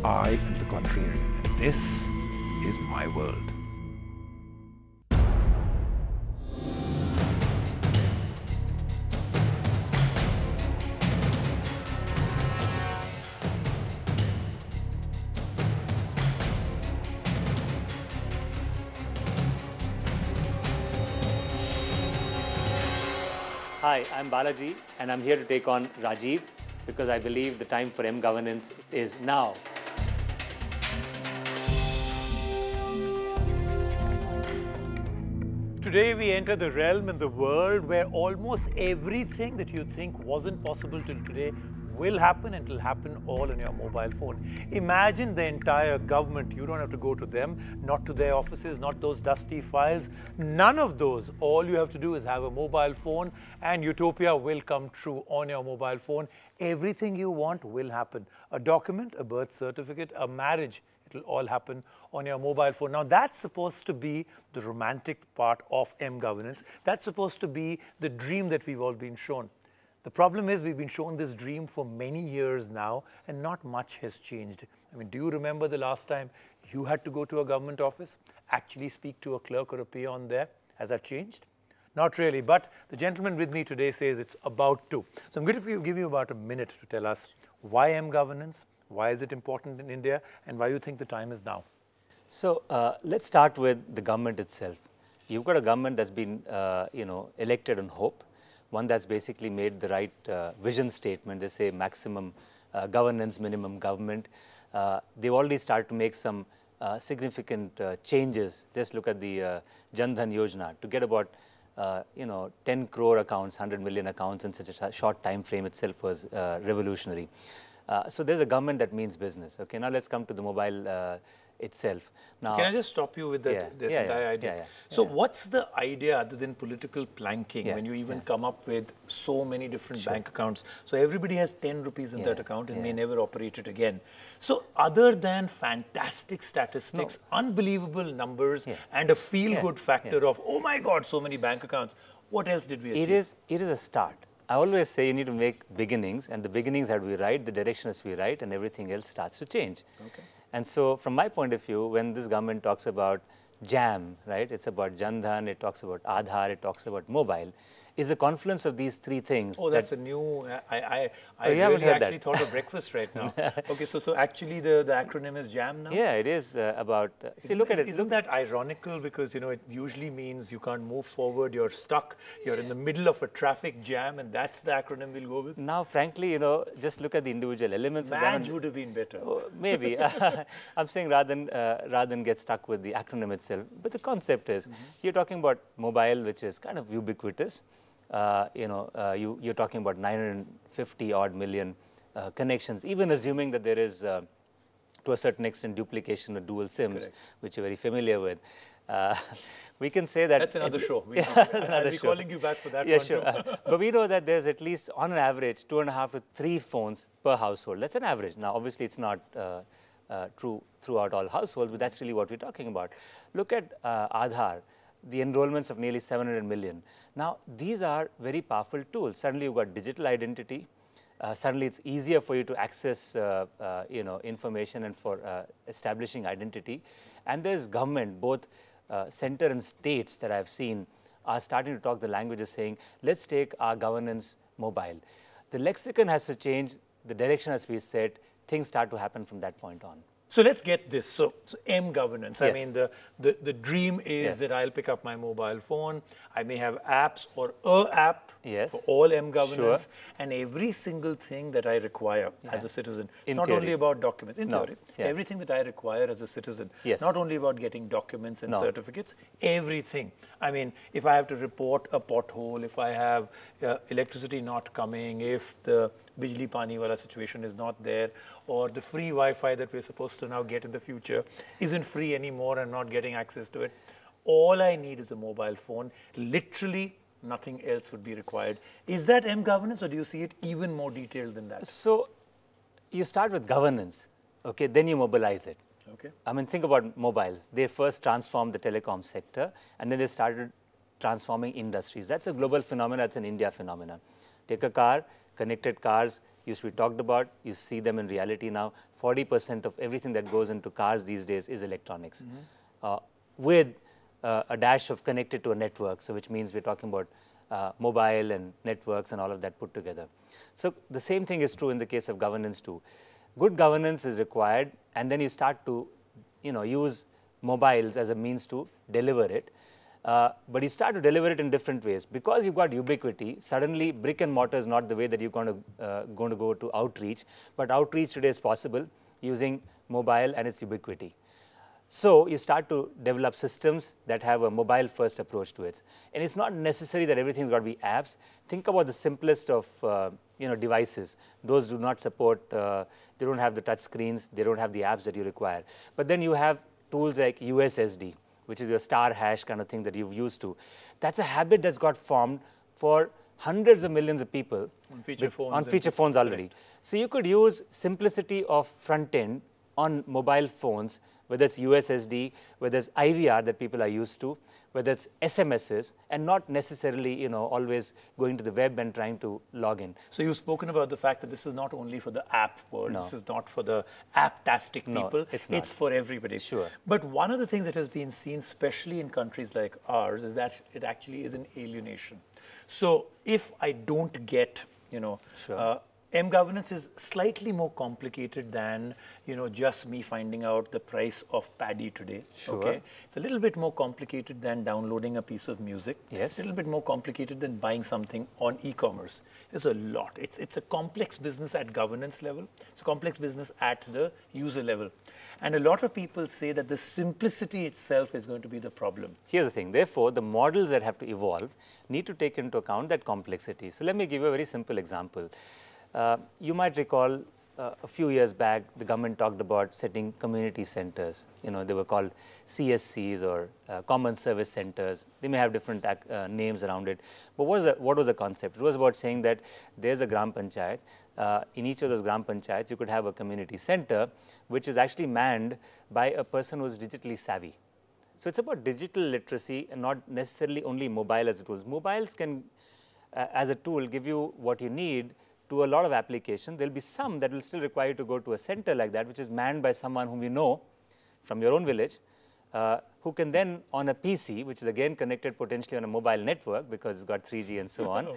I am the Contrarian, and this is my world. Hi, I'm Balaji, and I'm here to take on Rajiv because I believe the time for M-governance is now. Today we enter the realm in the world where almost everything that you think wasn't possible till today will happen, and it will happen all on your mobile phone. Imagine the entire government. You don't have to go to them, not to their offices, not those dusty files. None of those. All you have to do is have a mobile phone and utopia will come true on your mobile phone. Everything you want will happen. A document, a birth certificate, a marriage, it will all happen on your mobile phone. Now, that's supposed to be the romantic part of M-governance. That's supposed to be the dream that we've all been shown. The problem is we've been shown this dream for many years now, and not much has changed. I mean, do you remember the last time you had to go to a government office, actually speak to a clerk or a peon there? Has that changed? Not really, but the gentleman with me today says it's about to. So I'm going to give you about a minute to tell us why M-governance, why is it important in India, and why you think the time is now. So let's start with the government itself. You've got a government that's been, elected on hope, one that's basically made the right vision statement. They say maximum governance, minimum government. They've already started to make some significant changes. Just look at the Jan Dhan Yojana. To get about 10 crore accounts, 100 million accounts in such a short time frame itself was revolutionary. So there's a government that means business. Okay, now let's come to the mobile itself. Now, can I just stop you with that, entire idea? So what's the idea other than political planking when you even come up with so many different bank accounts? So everybody has 10 rupees in that account and may never operate it again. So other than fantastic statistics, unbelievable numbers, and a feel-good factor of, oh my God, so many bank accounts, what else did we achieve? It is a start. I always say you need to make beginnings, and the beginnings have to be right, the direction has to be right, and everything else starts to change. Okay. And so from my point of view, when this government talks about JAM, right, it's about Jan Dhan, it talks about Aadhaar, it talks about mobile, is a confluence of these three things. Oh, that's a new, I really actually thought of breakfast right now. Okay, so actually the acronym is JAM now? Yeah, it is about, see, look at it. Isn't that ironical? Because, it usually means you can't move forward, you're stuck, you're in the middle of a traffic jam, and that's the acronym we'll go with? Now, frankly, just look at the individual elements. MAJ would have been better. Oh, maybe. I'm saying rather than get stuck with the acronym itself. But the concept is, you're talking about mobile, which is kind of ubiquitous. You're talking about 950 odd million connections, even assuming that there is, to a certain extent, duplication of dual SIMs, which you're very familiar with. We can say that... That's another show. I'll be calling you back for that one sure. But we know that there's at least, on an average, 2.5 to 3 phones per household. That's an average. Now, obviously, it's not true throughout all households, but that's really what we're talking about. Look at Aadhaar. The enrollments of nearly 700 million. Now, these are very powerful tools. Suddenly, you've got digital identity. Suddenly, it's easier for you to access, information and for establishing identity. And there's government, both center and states that I've seen are starting to talk the languages saying, let's take our governance mobile. The lexicon has to change. The direction has to be set. Things start to happen from that point on. So let's get this. So M-governance. I mean, the dream is that I'll pick up my mobile phone. I may have apps or a app for all M-governance. And every single thing that I require as a citizen. It's not only about documents. In theory, everything that I require as a citizen. Not only about getting documents and certificates, everything. I mean, if I have to report a pothole, if I have electricity not coming, if the Bijli Pani wala situation is not there, or the free Wi-Fi that we're supposed to now get in the future isn't free anymore and not getting access to it. All I need is a mobile phone. Literally nothing else would be required. Is that M-governance, or do you see it even more detailed than that? So you start with governance, okay, then you mobilize it. Okay. I mean, think about mobiles. They first transformed the telecom sector, and then they started transforming industries. That's a global phenomenon. That's an India phenomenon. Take a car, connected cars, used to be talked about, you see them in reality now. 40% of everything that goes into cars these days is electronics, with a dash of connected to a network, so which means we're talking about mobile and networks and all of that put together. So the same thing is true in the case of governance too. Good governance is required, and then you start to use mobiles as a means to deliver it. But you start to deliver it in different ways. Because you've got ubiquity, suddenly brick and mortar is not the way that you're going to go to outreach. But outreach today is possible using mobile and its ubiquity. So you start to develop systems that have a mobile-first approach to it. And it's not necessary that everything's got to be apps. Think about the simplest of devices. Those do not support, they don't have the touch screens, they don't have the apps that you require. But then you have tools like USSD, which is your star hash kind of thing that you've used to. That's a habit that's got formed for hundreds of millions of people on feature phones already. Right. So you could use simplicity of front end on mobile phones, whether it's USSD, whether it's IVR that people are used to, whether it's SMSs, and not necessarily always going to the web and trying to log in. So you've spoken about the fact that this is not only for the app world, this is not for the app-tastic people, it's for everybody. Sure. But one of the things that has been seen, especially in countries like ours, is that it actually is an alienation. So if I don't get, M-governance is slightly more complicated than, just me finding out the price of paddy today. Sure. Okay? It's a little bit more complicated than downloading a piece of music. Yes. A little bit more complicated than buying something on e-commerce. There's a lot. It's a complex business at governance level. It's a complex business at the user level. And a lot of people say that the simplicity itself is going to be the problem. Here's the thing. Therefore, the models that have to evolve need to take into account that complexity. So let me give you a very simple example. You might recall a few years back, the government talked about setting community centers. They were called CSCs or common service centers. They may have different names around it. But what was the concept? It was about saying that there's a gram panchayat. In each of those gram panchayats, you could have a community center, which is actually manned by a person who's digitally savvy. So it's about digital literacy and not necessarily only mobile as a tool. Mobiles can, as a tool, give you what you need to a lot of applications. There'll be some that will still require you to go to a center like that, which is manned by someone whom you know from your own village, who can then on a PC, which is again connected potentially on a mobile network because it's got 3G and so on,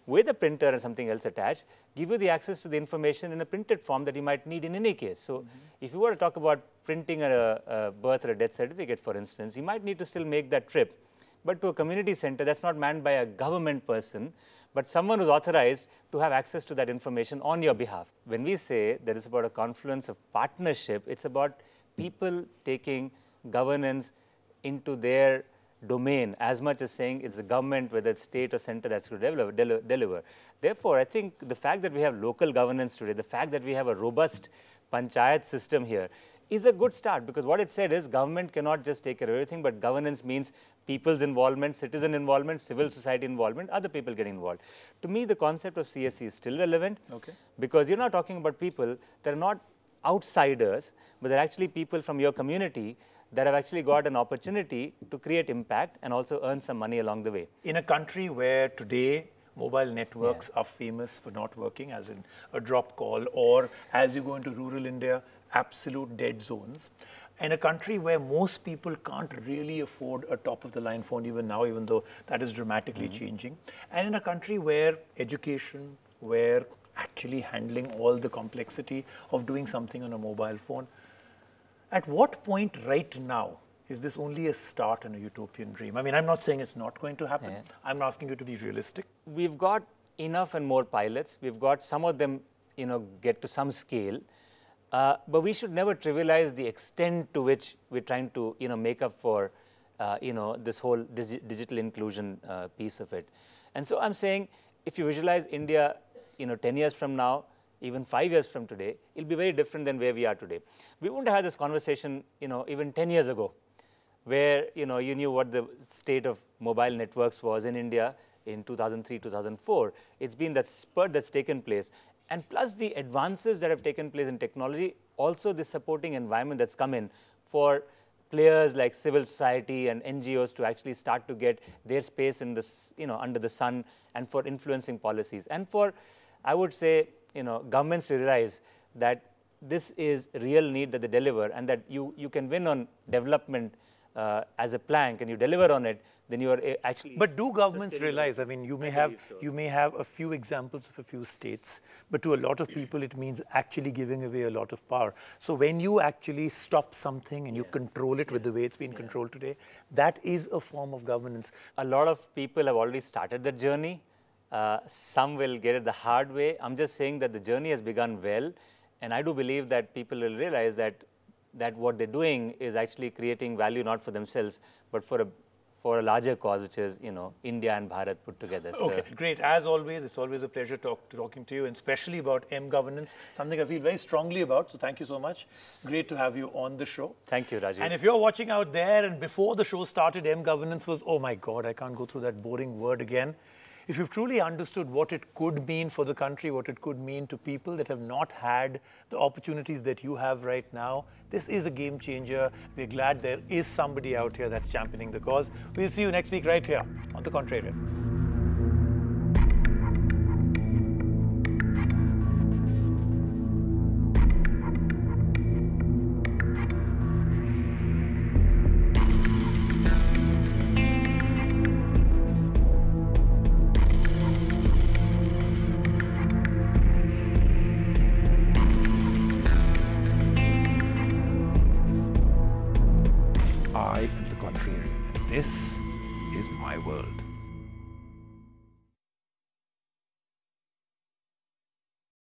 with a printer and something else attached, give you the access to the information in a printed form that you might need in any case. So if you were to talk about printing a birth or a death certificate, for instance, you might need to still make that trip. But to a community center, that's not manned by a government person, but someone who's authorized to have access to that information on your behalf. When we say that it's about a confluence of partnership, it's about people taking governance into their domain as much as saying it's the government, whether it's state or center, that's to deliver. Therefore, I think the fact that we have local governance today, the fact that we have a robust panchayat system here, is a good start, because what it said is government cannot just take care of everything, but governance means people's involvement, citizen involvement, civil society involvement, other people getting involved. To me, the concept of CSC is still relevant, because you're not talking about people that are not outsiders, but they're actually people from your community that have actually got an opportunity to create impact and also earn some money along the way. In a country where today mobile networks are famous for not working, as in a drop call, or as you go into rural India, absolute dead zones. In a country where most people can't really afford a top-of-the-line phone even now, even though that is dramatically changing. And in a country where education, where actually handling all the complexity of doing something on a mobile phone, at what point right now is this only a start in a utopian dream? I mean, I'm not saying it's not going to happen. I'm asking you to be realistic. We've got enough and more pilots. We've got some of them, get to some scale. But we should never trivialize the extent to which we're trying to, make up for, this whole digital inclusion piece of it. And so I'm saying, if you visualize India, 10 years from now, even 5 years from today, it'll be very different than where we are today. We wouldn't have had this conversation, even 10 years ago, where, you knew what the state of mobile networks was in India in 2003, 2004. It's been that spurt that's taken place. And plus the advances that have taken place in technology, also the supporting environment that's come in for players like civil society and NGOs to actually start to get their space in this, under the sun, and for influencing policies. And for, I would say, governments realize that this is real need that they deliver, and that you can win on development as a plank, and you deliver on it, then you are actually. But do governments realize? I mean, you may have a few examples of a few states, but to a lot of people, it means actually giving away a lot of power. So when you actually stop something and you control it with the way it's been controlled today, that is a form of governance. A lot of people have already started the journey. Some will get it the hard way. I'm just saying that the journey has begun well, and I do believe that people will realize that what they're doing is actually creating value not for themselves, but for a larger cause, which is India and Bharat put together. Okay, great. As always, it's always a pleasure talking to you, and especially about M-governance, something I feel very strongly about. So thank you so much. Great to have you on the show. Thank you, Rajiv. And if you're watching out there, and before the show started, M-governance was, oh my God, I can't go through that boring word again. If you've truly understood what it could mean for the country, what it could mean to people that have not had the opportunities that you have right now, this is a game changer. We're glad there is somebody out here that's championing the cause. We'll see you next week right here on The Contrarian. I am the Contrarian, and this is my world.